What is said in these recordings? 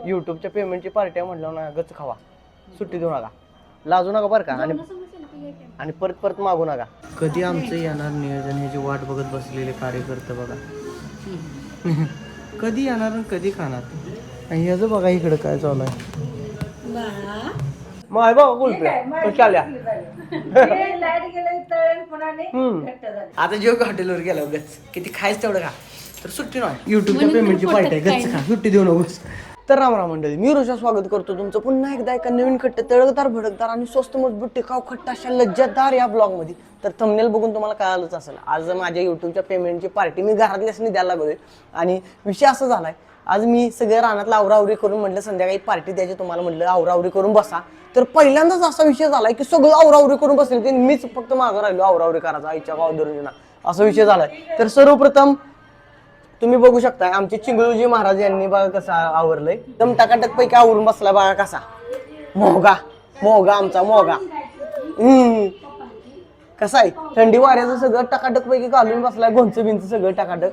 युट्यूबच्या पेमेंटची पार्टी म्हटलं ना गच खावा, सुट्टी देऊ नका, लाजू नका बरं का. आणि परत परत मागू नका. कधी आमचं येणार नियोजन ह्याची वाट बघत बसलेले कार्यकर्ते बघा. कधी येणार आणि कधी खाणार. आणि ह्याचं बघा इकडे काय चालू आहे. माय बाबा बोलतोय चालल्या. आता जेव्हा हॉटेलवर गेला उगाच किती खायच तेवढं खा. तर सुट्टी नाही, युट्यूबच्या पेमेंटची पार्टी आहे, गच्च खा, सुट्टी देऊ नकोस. तर रामराम मंडळी, मी रोजा स्वागत करतो तुमचं पुन्हा एकदा एका नवीन खट्ट तळकदार भडकदार आणि स्वस्त मजबूत टिकाऊ खट्ट अशा लज्जतदार या ब्लॉग मध्ये. तर थंबनेल बघून तुम्हाला कळालंच असेल, आज माझ्या युट्यूबच्या पेमेंटची पार्टी मी घरातल्यासनी द्यायला लागलोय. आणि विषय असा झालाय, आज मी सगळ्या रानातला आवरावरी करून म्हटलं संध्याकाळी पार्टी द्यायची तुम्हाला, म्हटलं आवरावरी करून बसा. तर पहिल्यांदाच असा विषय झालाय की सगळं आवरावरी करून बसले ते, मीच फक्त मागं राहिलो आवरावरी करायचा आईच्या गावदरुजीना, असा विषय झालाय. तर सर्वप्रथम तुम्ही बघू शकता आमचे चिंगळूजी महाराज यांनी बघा कसं आवरलंय, एकदम टकाटक पैकी आवरून बसला बघा कसा. मोगा मोगा आमचा मोगा. कसा आहे थंडी वाऱ्याचं सगळं टकाटक पैकी घालून बसलाय, घोंच बिंच सगळं टकाटक.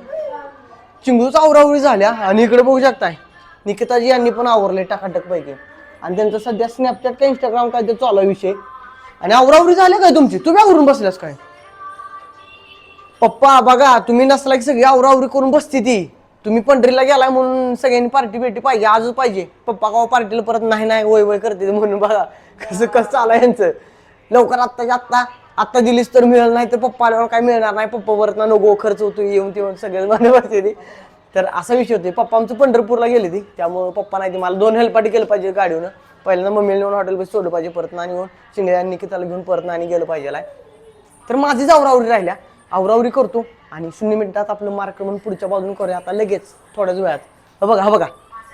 चिंगळूच आवरावरी झाल्या. आणि इकडे बघू शकताय निकिताजी यांनी पण आवरले टकाटक पैकी. आणि त्यांचं सध्या स्नॅपचॅट का इंस्टाग्राम काय ते चालू आहे विषय. आणि आवरावरी झाले काय तुमची, तुम्ही आवरून बसल्यास काय. पप्पा बघा तुम्ही नसला की सगळी आवरावरी करून बसती ती. तुम्ही पंढरीला गेलाय म्हणून सगळ्यांनी पार्टी बिर्टी पाहिजे, आजच पाहिजे. पप्पा गाव पार्टीला परत नाही वय वय करते म्हणून बघा कसं चालू यांचं. लवकर आत्ताच्या आत्ता दिलीस तर मिळेल, नाही तर पप्पा आल्यावर काय मिळणार नाही. पप्पा परत ना नको खर्च होतो येऊन तेऊन सगळे मध्ये बसते ती. तर असा विषय होते. पप्पा आमचं पंढरपूरला गेले ती, त्यामुळे पप्पा नाही ती मला 2 हेल्पाटी केलं पाहिजे गाडीवर. पहिल्यांदा मम्मीला नेऊन हॉटेल बस सोडलं पाहिजे, परत ना येऊन शिंगड्या निकिताला घेऊन परत ना गेलं पाहिजे. तर माझीच आवरावरी राहिल्या, आवरावरी करतो आणि 0 मिनिटात आपलं मार्क म्हणून पुढच्या बाजून करूया आता लगेच थोड्याच वेळात. हा बघा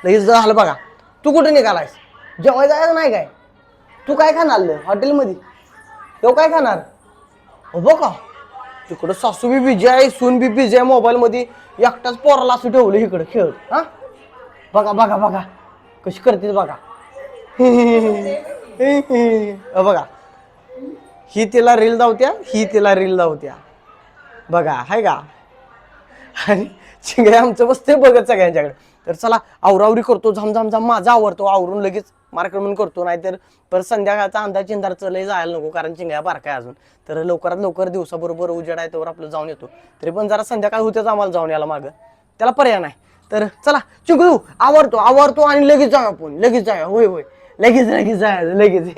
लगेच झालं बघा. तू कुठे निघालायस, जेवाय जायचं नाही काय. तू काय खाणार हॉटेलमध्ये, तो काय खाणार. बघा तिकडं सासू बी बिझी आहे, सून बी बिझी आहे मोबाईल मध्ये, एकटाच पोराला असं ठेवलं इकडं खेळत. हा बघा बघा बघा कशी करते बघा. बघा ही तिला रील धावत्या, ही तिला रील धावत्या बघा हाय का. आणि चिंगड्या आमचं बसते बघत सगळ्यांच्याकडे. तर चला आवरावरी करतो, झमझम माझा आवरतो, आवरून लगेच मार्केट करतो. नाहीतर परत संध्याकाळचा अंदाज चिंधारचं लय जायला नको, कारण चिंगड्या बारका आहे अजून. तर लवकरात लवकर दिवसाबरोबर उजेड आहे त्यावर आपलं जाऊन येतो. तरी पण जरा संध्याकाळ होतेच आम्हाला जाऊन यायला मागं, त्याला पर्याय नाही. तर चला चिंगळू आवरतो आणि लगेच जाऊ आपण, लगेच जाऊया. होय होय लगेच जायचं लगेच.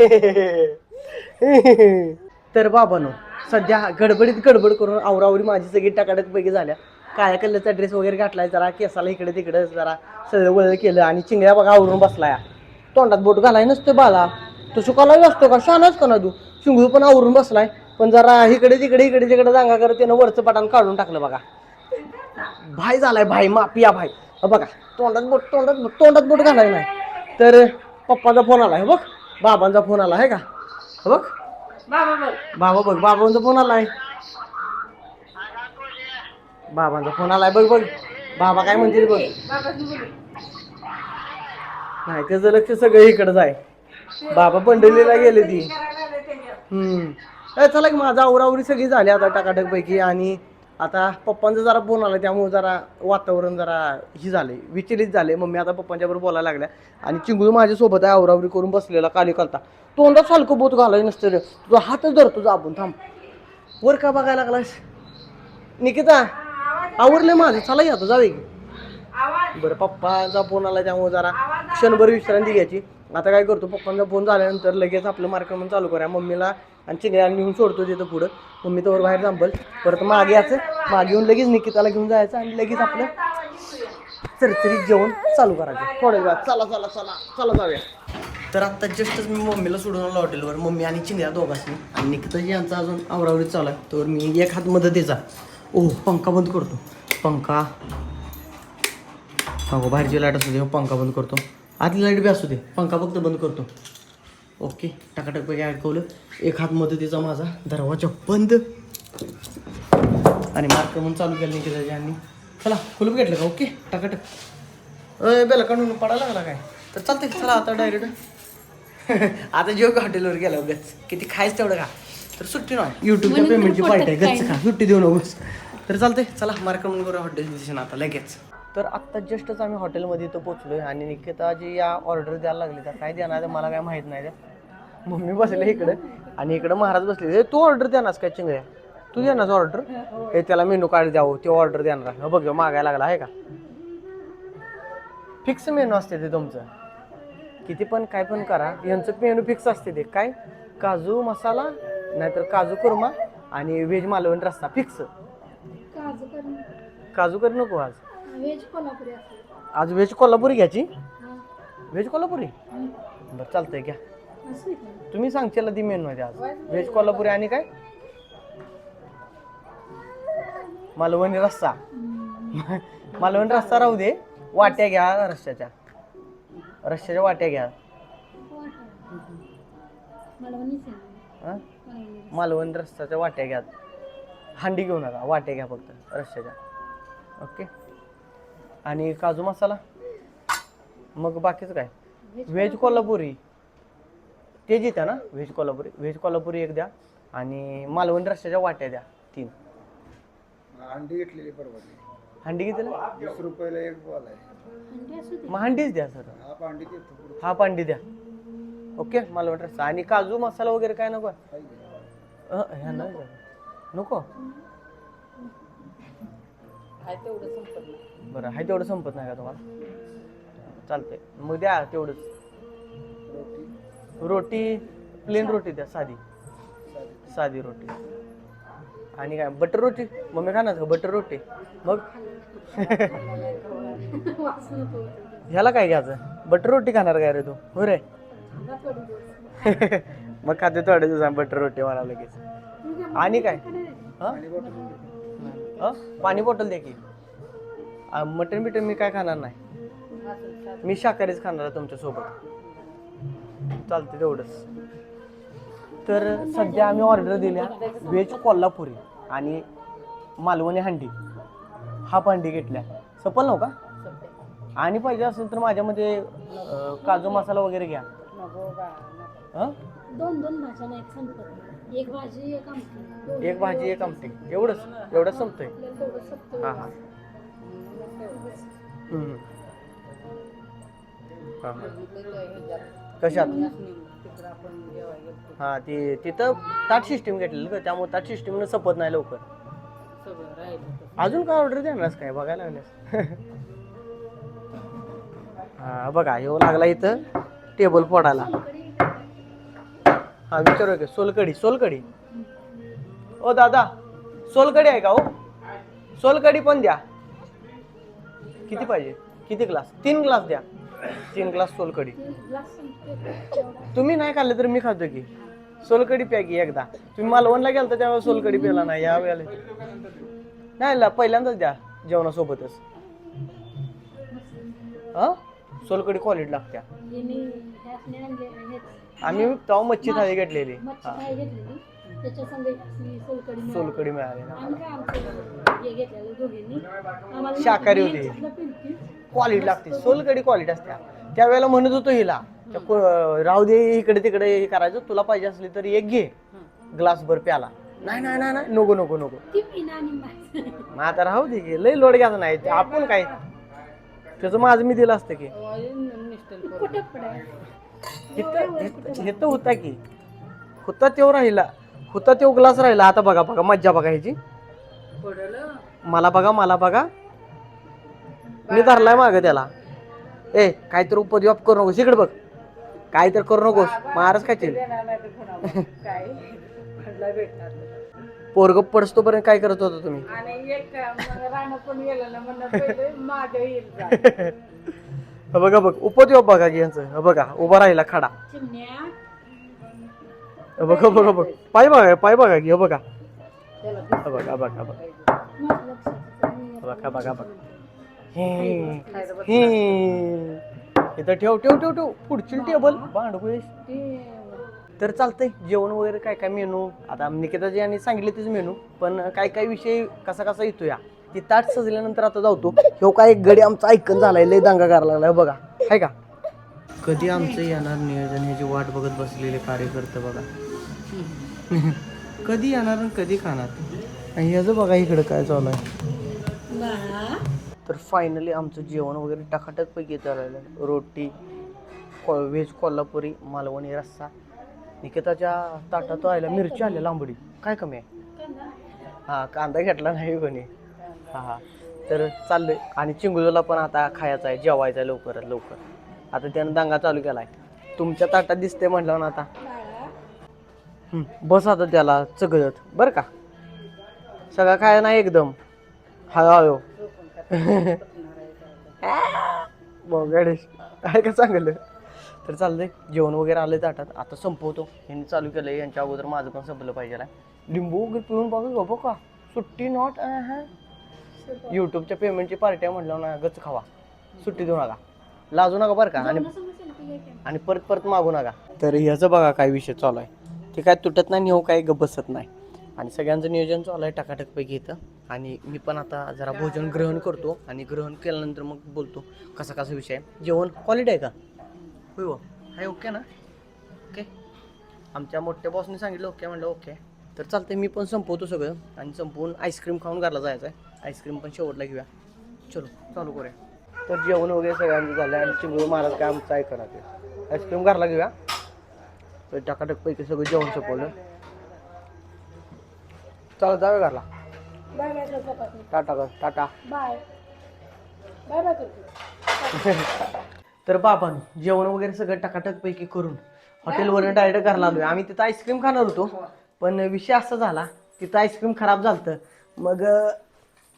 तर बाबांनो सध्या गडबडीत गडबड करून आवरावरी माझी सगळी टकाटक पैकी झाल्या. काळ्या कलरचा ड्रेस वगैरे घातलाय, जरा केसाला इकडे तिकडे जरा सगळं वळ केलं. आणि चिंगड्या बघा आवरून बसलाय, तोंडात बोट घालाय नसतो बाला, तो सुकाला असतो का, शानच का ना तू. चिंगळू पण आवरून बसलाय, पण जरा इकडे तिकडे जागा करत त्यानं वरचं पटान काढून टाकलं बघा. भाई झालाय भाई, मापिया भाई. बघा तोंडात बोट घालाय नाही. तर पप्पाचा फोन आलाय बघ, बाबांचा फोन आला आहे का बघ. बाबांचा फोन आलाय, बाबांचा फोन आलाय बघ. बाबा काय म्हणतील बघ. नाही त्याचं लक्ष सगळं इकडंच आहे. बाबा पंढरीला गेले ती. चला की माझा आवरावरी सगळी झाली आता टकाटक पैकी. आणि आता पप्पांचा जरा फोन आला, त्यामुळे जरा वातावरण जरा ही झाले, विचलित झाले. मम्मी आता पप्पांच्या बरोबर बोलायला लागल्या. आणि चिंगळू माझ्यासोबत आहे आवरावरी करून बसलेला काली करता. तोंडात सारखं बोट घालायचं नसतं रे, तुझा हातच धरतो जा आपण. थांब वर का बघायला लागलास. निकिता आवरले माझं, चला या आता जावे की. बरं पप्पाचा फोन आला त्यामुळे जरा क्षणभर विश्रांती घ्यायची. आता काय करतो, पप्पांचा फोन झाल्यानंतर लगेच आपलं मार्केट चालू करूया. मम्मीला आणि चिंगड्या नेऊन सोडतो तिथं पुढं, मम्मी तर बाहेर थांबल. परत मागे यायचं, मागे येऊन लगेच निकिताला घेऊन जायचं आणि लगेच आपलं चरचरीत जेवण चालू करायचं थोड्या वेळात. चला जाऊया. तर आत्ता जस्टच मी मम्मीला सोडून आलो हॉटेलवर, मम्मी आणि चिंगड्या दोघांनी. आणि निकिताजी यांचा अजून आवरावरीत चालू आहे, तर मी एक हात मदतीचा. पंखा बंद करतो, पंखा हो बाहेरची लाईट असू दे, पंखा बंद करतो. आतली लाईट बी असू दे, पंखा फक्त बंद करतो. ओके टकाटक पैकी ऐकवलं. एक हात मदतीचा माझा, दरवाजा बंद. आणि मार्क म्हणून चालू केलं निकिताजी यांनी. चला कुलूप घेतलं का. ओके टकाटक बेला काढून पडायला लागला काय. तर चालतंय चला आता डायरेक्ट आता जेव्हा हॉटेलवर गेला उगाच किती खायच तेवढं खा. तर सुट्टी नाही, युट्यूबच्या पेमेंटची पार्टी आहे, गच्च खा, सुट्टी देऊ नकोस. तर चालतंय चला मार्क म्हणून करूया हॉटेल आता लगेच. तर आत्ता जस्टच आम्ही हॉटेलमध्ये इथं पोचलोय आणि निकिता जी या ऑर्डर द्यायला लागली त्या काय देणार आहे मला काय माहित नाही त्या. मम्मी बसले इकडं आणि इकडं महाराज बसले. तू ऑर्डर देणार काय चिंगळ्या? तू देणार ऑर्डर? हे त्याला मेनू कार्ड द्यावं, ते ऑर्डर देणार आहे. बघ मागायला लागला आहे का? फिक्स मेनू असते ते तुमचं, किती पण काय पण करा, यांचं मेनू फिक्स असते ते. काय काजू मसाला नाहीतर काजू कुर्मा आणि व्हेज मालवण रस्सा फिक्स. काजू करी नको आज. आज व्हेज कोल्हापुरी घ्यायची. व्हेज कोल्हापुरी बरं चालतंय घ्या. तुम्ही सांगशाल ती मेनू आहे आज. व्हेज कोल्हापुरी आणि काय मालवणी रस्सा. मालवणी रस्सा राहू दे, वाट्या घ्या रश्श्याच्या वाट्या घ्या. मालवणी रस्साच्या वाट्या घ्या. हांडी घेऊ नका, वाट्या घ्या फक्त रश्श्याच्या. ओके. आणि काजू मसाला. मग बाकीचं काय? व्हेज कोल्हापुरी ते जिथं ना. व्हेज कोल्हापुरी एक द्या आणि मालवणी रश्श्याच्या वाट्या द्या 3. अंडी घेतलेली परवा. हंडी कितीला? 20 रुपयाला एक बॉल आहे. मग हंडीच द्या सर. हाफ अंडी द्या. ओके. मालवणी रस्सा आणि काजू मसाला वगैरे काय नको? नको. बरं आहे तेवढं संपत नाही का तुम्हाला? चालतंय मग द्या तेवढंच. रोटी प्लेन रोटी द्या, साधी रोटी. आणि काय बटर रोटी? मम्मी खाणार का बटर रोटी? मग ह्याला काय घ्यायचं? बटर रोटी खाणार काय रे तू? हो रे. मग खाते थोड्या दिवसांनी बटर रोटी मला लगेच. आणि काय? पाणी बॉटल द्या की. मटन बिटन मी काय खाणार नाही, मी शाकाहारीच खाणार आहे तुमच्या सोबत. चालते तेवढंच. तर सध्या आम्ही ऑर्डर दिल्या व्हेज कोल्हापुरी आणि मालवणी हंडी. हाफ हंडी घेतल्या. सपल नव्ह का? आणि पाहिजे असेल तर माझ्यामध्ये काजू मसाला वगैरे घ्या. 2 भाज्या नाही संपत. एक भाजी एक आमटी. एवढंच संपतंय. हां. कशात? हा ती तिथं ताट सिस्टीम घेतलेलं का, त्यामुळे ताट सिस्टीमनं संपत नाही लवकर. अजून काय ऑर्डर देणारच काय बघायला लागल्यास? हा बघा येऊ लागला इथं टेबल फोडायला. हा विचारू का? सोलकडी. ओ दादा सोलकडी आहे का? हो सोलकडी पण द्या. किती पाहिजे? किती ग्लास? 3 ग्लास द्या. 3 ग्लास सोलकडी. तुम्ही नाही खाल्ले तर मी खातो की. सोलकडी प्या की एकदा. तुम्ही मालवणला गेलता तेव्हा सोलकडी प्याला नाही, या वेळेला नाही पहिल्यांदाच द्या जेवणासोबतच. हा सोलकडी क्वालिटी लागत्या. आम्ही तेव्हा मच्छी थाळी घेतलेली. सोलकडी मिळाली. शाकाहारी होती. क्वालिटी लागते सोलकडी, क्वालिटी असत्या. त्यावेळेला म्हणत होतो हिला राहू दे इकडे तिकडे हे करायचं, तुला पाहिजे असली तर एक घे ग्लासभर प्याला. नाही नको. मग आता राहू दे की, लय लोड घ्यायचा नाही. आपण काय त्याचं माझं मी दिलं असतं की. इथं होता की, होता तेव ग्लास राहिला. आता बघा मज्जा बघा ह्याची. मला बघा मी धरलाय माग त्याला. काहीतरी उपद्व्याप करू नकोस, इकडे बघ. काहीतरी करू नकोस, महाराज खायचे. पोरग पडस्तोपर्यंत काय करत होता तुम्ही? बघा उपद्व्याप बघा की यांचं. बघा उभा राहिला खडा. बघ पाय बघा की. बघा इथं ठेव पुढची टेबल भांडकुळेस. तर चालतंय. जेवण वगैरे काय मेनू आता निकिताजी यांनी सांगितले तेच मेनू, पण काय विषय कसा येतो या ती ताट सजल्यानंतर आता जातो. ह्यो काय एक गडी आमचा ऐकन झालाय, लय दांगा करायला लागलाय. बघा हाय का? कधी आमचं येणार नियोजन ह्याची वाट बघत बसलेले कार्यकर्ते बघा. कधी येणार आणि कधी खाणार. आणि ह्याचं बघा इकडं काय चालू आहे. तर फायनली आमचं जेवण वगैरे टकाटक पैकी झालेलं आहे. रोटी व्हेज कोल्हापुरी मालवणी रस्सा. निकिताच्या ताटात राहिला मिरची आल्या लांबडी काय कमी आहे. हां कांदा घेतला नाही कोणी. हां तर चाललंय आणि चिंगुळला पण आता खायचं आहे जेवायचं आहे लवकरात लवकर. आता त्यानं दंगा चालू केला आहे. तुमच्या ताटात दिसते म्हटलं ना आता. बस आता त्याला चगळत बरं का. सगळं काय नाही एकदम हळूहळू. गणेश काय का चांगलं. तर चाललंय जेवण वगैरे आलं ताटात आता संपवतो. यांनी चालू केलं यांच्या अगोदर माझं पण संपलं पाहिजे. लिंबू वगैरे पिऊन बघू बघ का सुट्टी नॉट. यूट्यूबच्या पेमेंटची पार्टी म्हटलं ना गच खावा सुट्टी देऊ नका लाजू नका बरं का. आणि परत परत मागू नका. तर ह्याचं बघा काय विषय चालू आहे. ते काय तुटत नाही हो काय गप बसत नाही. आणि सगळ्यांचं नियोजन चालू आहे टकाटकपैकी इथं. आणि मी पण आता जरा भोजन ग्रहण करतो आणि ग्रहण केल्यानंतर मग बोलतो कसा कसा विषय आहे. जेवण क्वालिटी आहे का होय हो आहे ओके ना. ओके आमच्या मोठ्या बॉसने सांगितलं ओके म्हणलं ओके. तर चालतंय मी पण संपवतो सगळं आणि संपवून आईस्क्रीम खाऊन घरला जायचं आहे. आईस्क्रीम पण शेवटला घेऊया. चलो चालू करूया. तर जेवण वगैरे सगळ्यांचं झालं आणि चिंगळू महाराज काय आमचं ऐकणार ते. आईस्क्रीम घरला घेऊया. तर टकाटकपैकी सगळं जेवण संपवलं. चला जाऊया घरला. टाटा कर टाटा. बाय बाय बाय करतो. तर बाबा जेवण वगैरे सगळं टकाटकपैकी करून हॉटेलवरून डायरेक्ट घरला आलोय. आम्ही तिथं आईस्क्रीम खाणार होतो पण विषय असा झाला तिथं आईस्क्रीम खराब झालं. मग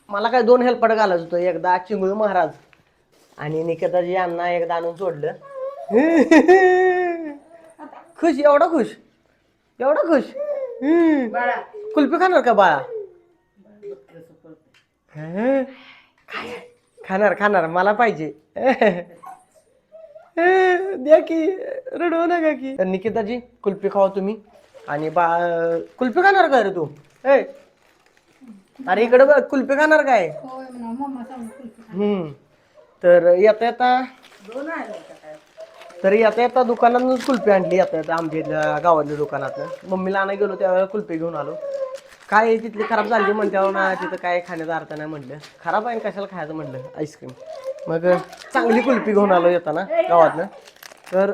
मला काय 2 हेल्पड घालायचं होतं. एकदा चिंगळू महाराज आणि निकेताजी यांना एकदा आणून सोडलं. खुश एवढा खुश एवढा खुश. कुल्फी खाणार का बाळा. खाणार खाणार मला पाहिजे. द्या की रडवू नका की. तर निकिताजी कुल्फी खावा तुम्ही आणि कुल्फी खाणार काय रे तू. अरे इकडे बघ कुल्फी खाणार काय. तर येता येता दुकानातून कुल्फी आणली. येता येता आमच्या इथल्या गावातल्या दुकानातनं मम्मीला आणायला गेलो त्यावेळेला कुल्फी घेऊन आलो. काय तिथली खराब झाली म्हणते ना तिथं काय खाण्याचा अर्थ नाही म्हटलं. खराब आहे कशाला खायचं म्हटलं आईस्क्रीम. मग चांगली कुल्फी घेऊन आलो येताना गावातनं. तर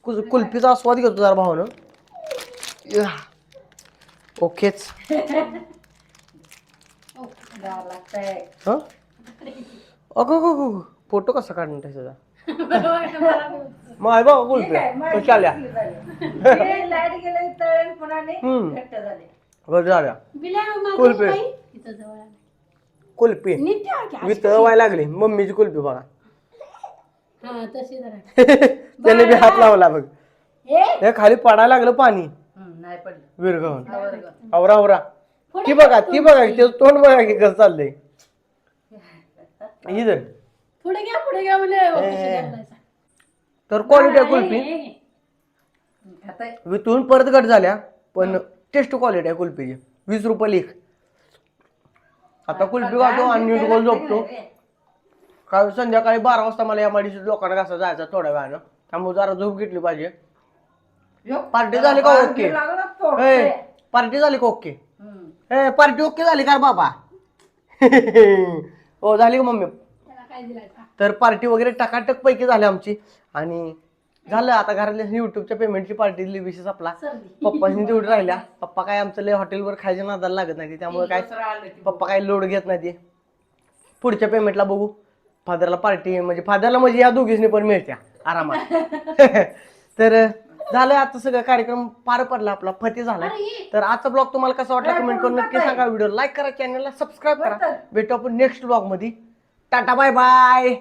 कुल्फीचा आस्वाद घेतो जरा भावानं. ओकेच. अगो फोटो कसा काढून त्याचा. माय बाबा कुल्फी कशा आल्या. झाल्या कुल्फी वितळवायला लागली. मम्मीची कुल्फी बघा. त्याने बी हात लावला बघ. हे खाली पडायला लागलं पाणी विरघळून. आवरा आवरा. ती बघा ते तोंड बघा की कसं चाललंय. इधर पुढे घ्या म्हणजे. तर क्वालिटी आहे कुल्फी. वितळून परत कट झाल्या पण टेस्ट क्वालिटी आहे कुल्फीची. 20 रुपये एक. आता कुल्फी खातो आणि नीट गोल झोपतो. काल संध्याकाळी 12 वाजता मला या माडीशी लोकांना कसा जायचा थोड्या वेळानं. त्यामुळे जरा झोप घेतली पाहिजे. पार्टी झाली का ओके. पार्टी झाली का ओके. पार्टी ओके झाली का बाबा. हो झाली का मम्मी. तर पार्टी वगैरे टकाटक पैकी झाली आमची. आणि झालं आता घरातल्या युट्यूबच्या पेमेंटची पार्टी दिली. विशेष आपला पप्पानी तेवढी राहिल्या. पप्पा काय आमचं लय हॉटेलवर खायच्या नादाला लागत नाही त्यामुळे काय पप्पा काय लोड घेत नाही. ते पुढच्या पेमेंटला बघू. फादरला पार्टी म्हणजे फादरला म्हणजे या दोघींनी पण मिळत्या आरामात. तर झालं आता सगळं कार्यक्रम पार पडला आपला फते झाला. तर आजचा ब्लॉग तुम्हाला कसा वाटला कमेंट करून नक्की सांगा. व्हिडिओ लाईक करा चॅनलला सबस्क्राईब करा. भेटू आपण नेक्स्ट ब्लॉग मध्ये. Tata bye bye.